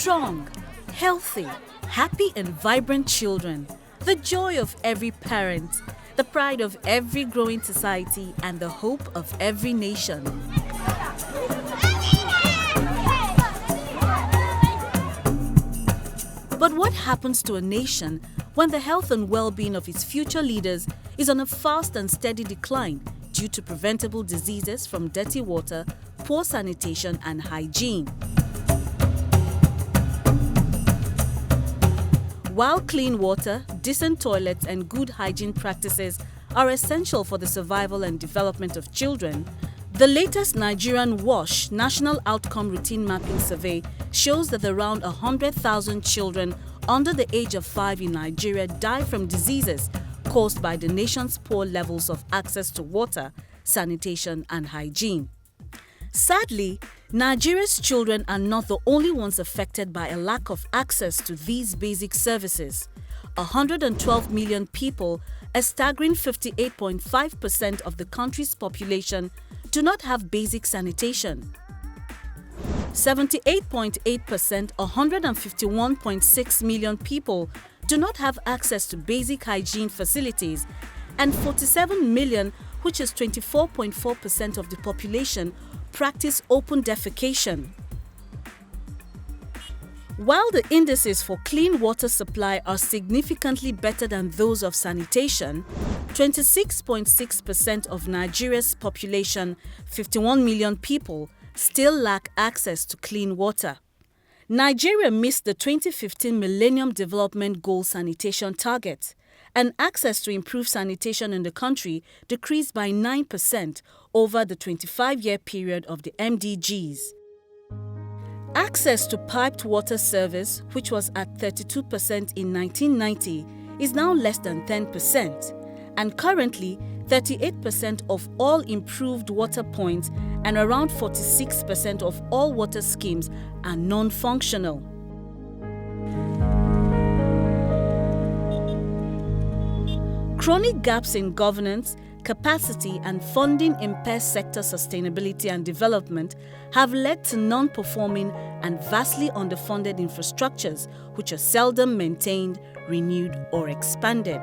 Strong, healthy, happy and vibrant children, the joy of every parent, the pride of every growing society, and the hope of every nation. But what happens to a nation when the health and well-being of its future leaders is on a fast and steady decline due to preventable diseases from dirty water, poor sanitation and hygiene? While clean water, decent toilets and good hygiene practices are essential for the survival and development of children, the latest Nigerian WASH National Outcome Routine Mapping Survey shows that around 100,000 children under the age of 5 in Nigeria die from diseases caused by the nation's poor levels of access to water, sanitation and hygiene. Sadly, Nigeria's children are not the only ones affected by a lack of access to these basic services. 112 million people, a staggering 58.5% of the country's population, do not have basic sanitation. 78.8%, 151.6 million people, do not have access to basic hygiene facilities, and 47 million, which is 24.4% of the population, practice open defecation. While the indices for clean water supply are significantly better than those of sanitation, 26.6% of Nigeria's population, 51 million people, still lack access to clean water. Nigeria missed the 2015 Millennium Development Goal sanitation target, and access to improved sanitation in the country decreased by 9% over the 25-year period of the MDGs. Access to piped water service, which was at 32% in 1990, is now less than 10%, and currently 38% of all improved water points and around 46% of all water schemes are non-functional. Chronic gaps in governance, capacity and funding impair sector sustainability and development have led to non-performing and vastly underfunded infrastructures which are seldom maintained, renewed or expanded.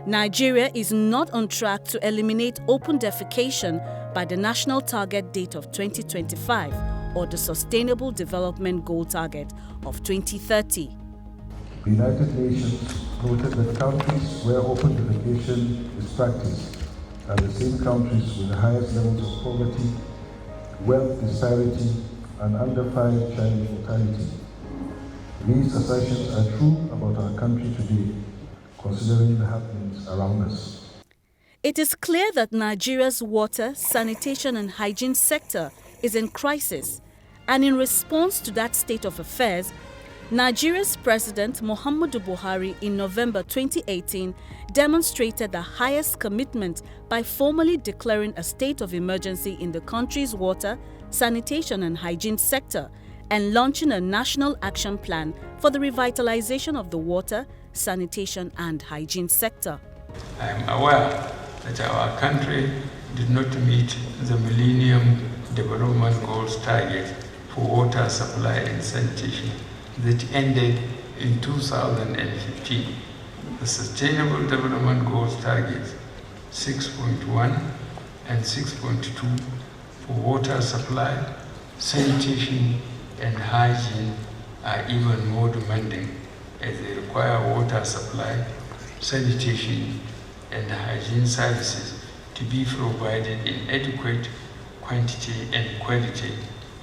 Nigeria is not on track to eliminate open defecation by the national target date of 2025 or the Sustainable Development Goal target of 2030. The United Nations noted that countries where open defecation is practiced are the same countries with the highest levels of poverty, wealth disparity, and under-5 child mortality. These assertions are true about our country today, considering the happenings around us. It is clear that Nigeria's water, sanitation and hygiene sector is in crisis, and in response to that state of affairs, Nigeria's President Muhammadu Buhari in November 2018 demonstrated the highest commitment by formally declaring a state of emergency in the country's water, sanitation and hygiene sector and launching a national action plan for the revitalization of the water, sanitation and hygiene sector. I am aware that our country did not meet the Millennium Development Goals target for water supply and sanitation that ended in 2015. The Sustainable Development Goals targets 6.1 and 6.2 for water supply, sanitation and hygiene are even more demanding as they require water supply, sanitation and hygiene services to be provided in adequate quantity and quality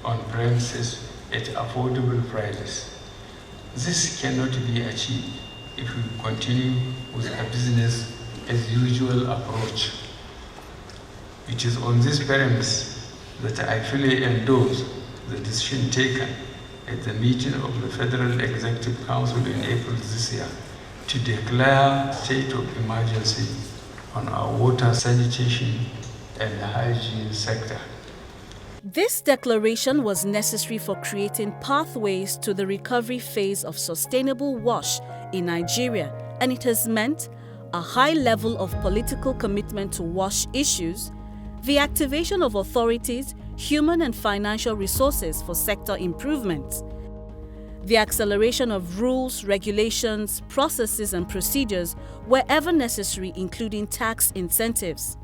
on premises at affordable prices. This cannot be achieved if we continue with a business as usual approach. It is on this premise that I fully endorse the decision taken at the meeting of the Federal Executive Council in April this year to declare state of emergency on our water, sanitation and hygiene sector. This declaration was necessary for creating pathways to the recovery phase of sustainable WASH in Nigeria, and it has meant a high level of political commitment to WASH issues, the activation of authorities, human and financial resources for sector improvements. the acceleration of rules, regulations, processes and procedures wherever necessary, including tax incentives,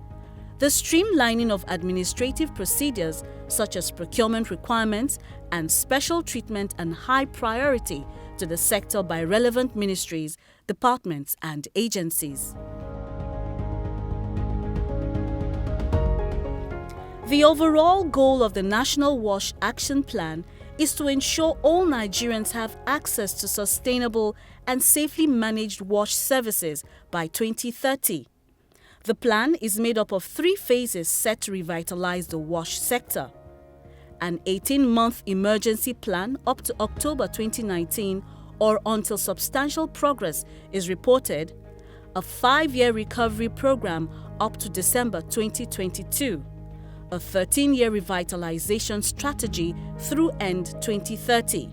the streamlining of administrative procedures such as procurement requirements and special treatment and high priority to the sector by relevant ministries, departments and agencies. The overall goal of the National WASH Action Plan is to ensure all Nigerians have access to sustainable and safely managed WASH services by 2030. The plan is made up of 3 phases set to revitalize the WASH sector: an 18-month emergency plan up to October 2019 or until substantial progress is reported, a 5-year recovery program up to December 2022, a 13-year revitalization strategy through end 2030.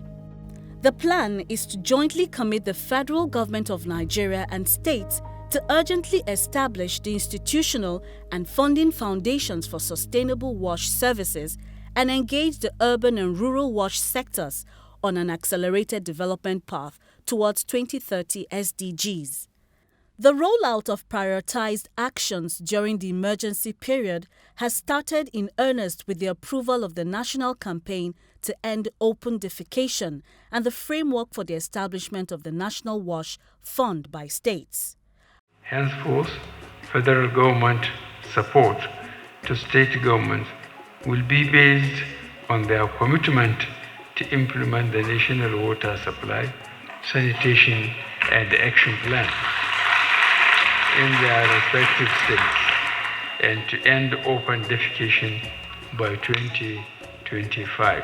The plan is to jointly commit the federal government of Nigeria and states to urgently establish the institutional and funding foundations for sustainable WASH services and engage the urban and rural WASH sectors on an accelerated development path towards 2030 SDGs. The rollout of prioritized actions during the emergency period has started in earnest with the approval of the national campaign to end open defecation and the framework for the establishment of the National WASH Fund by states. Henceforth, federal government support to state governments will be based on their commitment to implement the national water supply, sanitation, and action plan in their respective states and to end open defecation by 2025.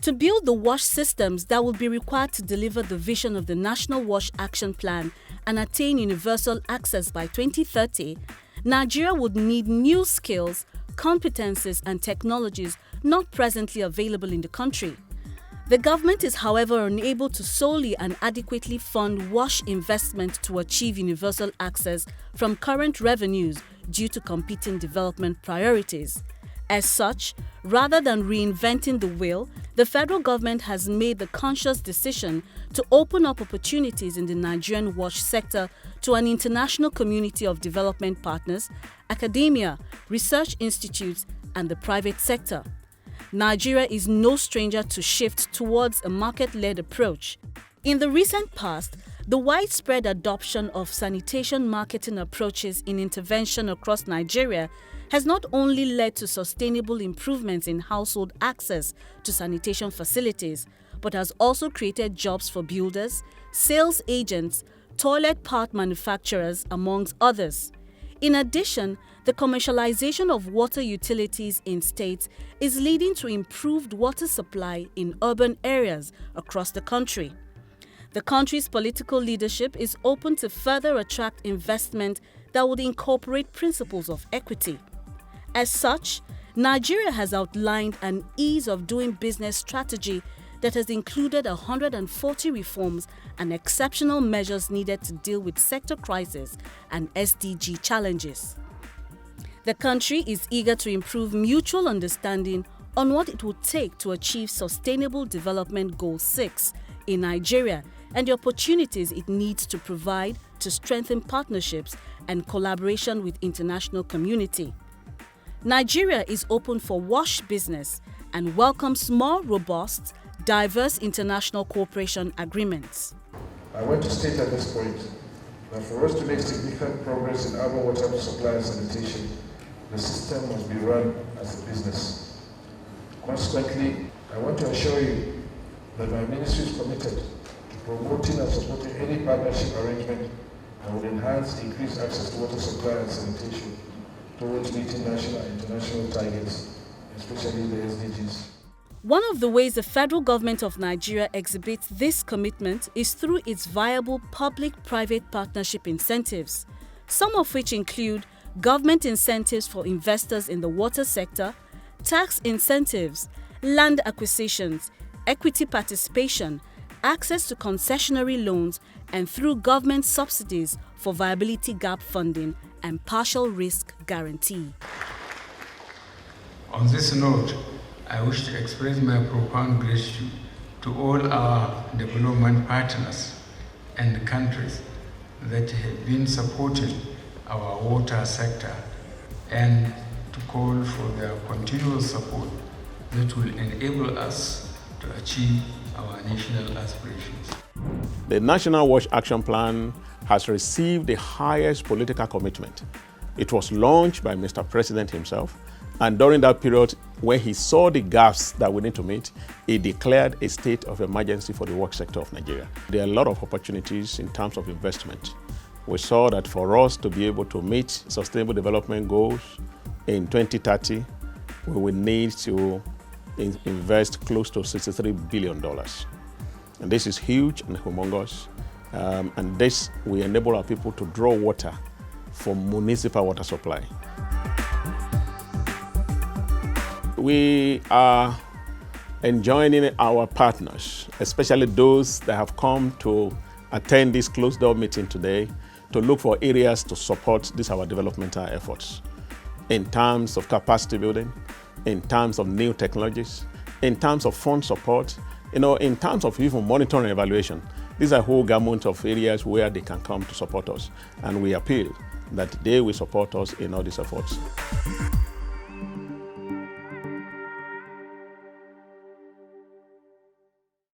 To build the WASH systems that will be required to deliver the vision of the National WASH Action Plan and attain universal access by 2030, Nigeria would need new skills, competencies and technologies not presently available in the country. The government is, however, unable to solely and adequately fund WASH investment to achieve universal access from current revenues due to competing development priorities. As such, rather than reinventing the wheel, the federal government has made the conscious decision to open up opportunities in the Nigerian WASH sector to an international community of development partners, academia, research institutes, and the private sector. Nigeria is no stranger to shift towards a market-led approach. In the recent past, the widespread adoption of sanitation marketing approaches in intervention across Nigeria has not only led to sustainable improvements in household access to sanitation facilities, but has also created jobs for builders, sales agents, toilet part manufacturers, amongst others. In addition, the commercialization of water utilities in states is leading to improved water supply in urban areas across the country. The country's political leadership is open to further attract investment that would incorporate principles of equity. As such, Nigeria has outlined an ease of doing business strategy that has included 140 reforms and exceptional measures needed to deal with sector crises and SDG challenges. The country is eager to improve mutual understanding on what it would take to achieve Sustainable Development Goal 6 in Nigeria and the opportunities it needs to provide to strengthen partnerships and collaboration with international community. Nigeria is open for WASH business and welcomes more robust, diverse international cooperation agreements. I want to state at this point that for us to make significant progress in urban water supply and sanitation, the system must be run as a business. Consequently, I want to assure you that my ministry is committed to promoting and supporting any partnership arrangement that would enhance increased access to water supply and sanitation towards meeting national and international targets, especially the SDGs. One of the ways the federal government of Nigeria exhibits this commitment is through its viable public-private partnership incentives, some of which include government incentives for investors in the water sector, tax incentives, land acquisitions, equity participation, access to concessionary loans, and through government subsidies for viability gap funding and partial risk guarantee. On this note, I wish to express my profound gratitude to all our development partners and countries that have been supporting our water sector, and to call for their continual support that will enable us to achieve our national aspirations. The National WASH Action Plan has received the highest political commitment. It was launched by Mr. President himself, and during that period, when he saw the gaps that we need to meet, he declared a state of emergency for the wash sector of Nigeria. There are a lot of opportunities in terms of investment. We saw that for us to be able to meet sustainable development goals in 2030, we will need to invest close to $63 billion. And this is huge and humongous. And this will enable our people to draw water for municipal water supply. We are enjoining our partners, especially those that have come to attend this closed-door meeting today, to look for areas to support these our developmental efforts in terms of capacity building, in terms of new technologies, in terms of fund support, in terms of even monitoring and evaluation. These are a whole gamut of areas where they can come to support us, and we appeal that they will support us in all these efforts.